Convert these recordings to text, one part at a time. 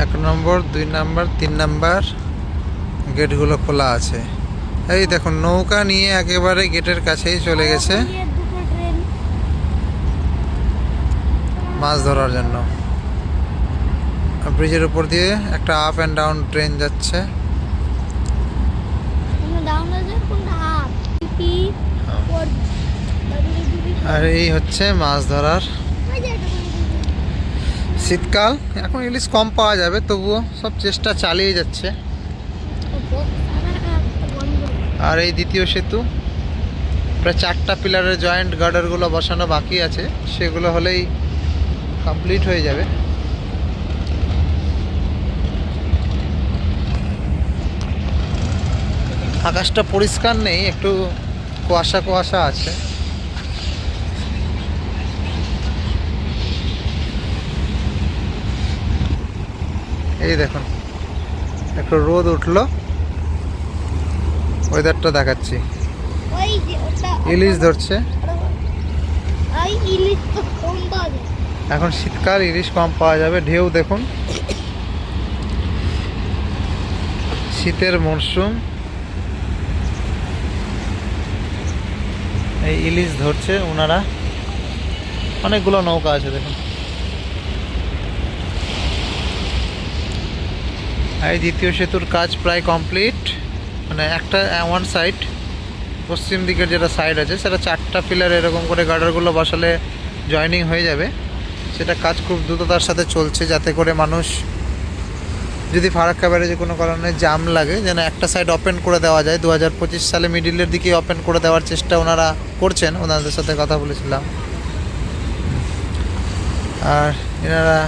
1 নম্বর, 2 নম্বর, 3 নম্বর গেটগুলো খোলা আছে। এই দেখুন নৌকা নিয়ে একেবারে গেটের কাছেই চলে গেছে মাছ ধরার জন্য। ব্রিজের উপর দিয়ে একটা আপ অ্যান্ড ডাউন ট্রেন যাচ্ছে। আর এই হচ্ছে মাছ ধরার শীতকাল। এখন ইলিশ কম পাওয়া যাবে, তবুও সব চেষ্টা চালিয়ে যাচ্ছে। আর এই দ্বিতীয় সেতু প্রায় 4টা পিলারের জয়েন্ট গার্ডারগুলো বসানো বাকি আছে, সেগুলো হলেই কমপ্লিট হয়ে যাবে। আকাশটা পরিষ্কার নেই, একটু কুয়াশা কুয়াশা আছে। এই দেখুন একটু রোদ উঠলো, ওয়েদারটা দেখাচ্ছি। ইলিশ ধরছে। এখন শীতকাল, ইলিশ কম পাওয়া যাবে। ঢেউ দেখুন, শীতের মরশুম। এই ইলিশ ধরছে ওনারা, অনেকগুলো নৌকা আছে দেখুন। এই দ্বিতীয় সেতুর কাজ প্রায় কমপ্লিট। মানে একটা ওয়ান সাইড, পশ্চিম দিকের যেটা সাইড আছে সেটা 4টা পিলার এরকম করে গার্ডারগুলো বসালে জয়েনিং হয়ে যাবে। সেটা কাজ খুব দ্রুততার সাথে চলছে, যাতে করে মানুষ যদি ফারাক্কা ব্যারেজে কোনো কারণে জাম লাগে যেন একটা সাইড ওপেন করে দেওয়া যায়। 2025 সালে মিডিলের দিকে ওপেন করে দেওয়ার চেষ্টা ওনারা করছেন, ওনাদের সাথে কথা বলেছিলাম। আর এনারা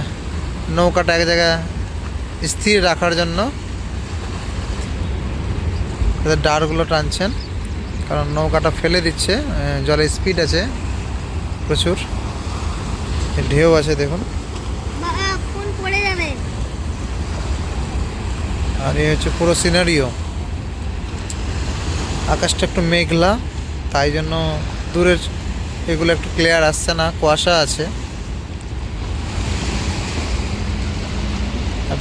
নৌকাটা এক জায়গায় স্থির রাখার জন্য ডারগুলো টানছেন, কারণ নৌকাটা ফেলে দিচ্ছে। জলের স্পিড আছে প্রচুর, ঢেউ আছে দেখুন। আর এই হচ্ছে পুরো সিনারিও। আকাশটা একটু মেঘলা, তাই জন্য দূরের এগুলো একটু ক্লিয়ার আসছে না, কুয়াশা আছে।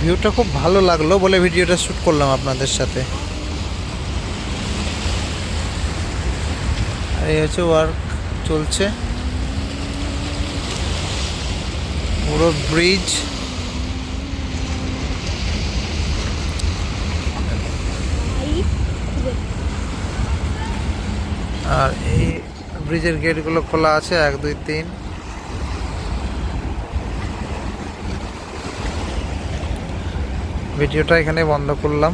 ভিউটা খুব ভালো লাগলো বলে ভিডিওটা শ্যুট করলাম আপনাদের সাথে। আর এই হচ্ছে ওয়ার্ক চলছে, পুরো ব্রিজ। আর এই ব্রিজের গেটগুলো খোলা আছে, 1, 2, 3। ভিডিওটা এখানে বন্ধ করলাম।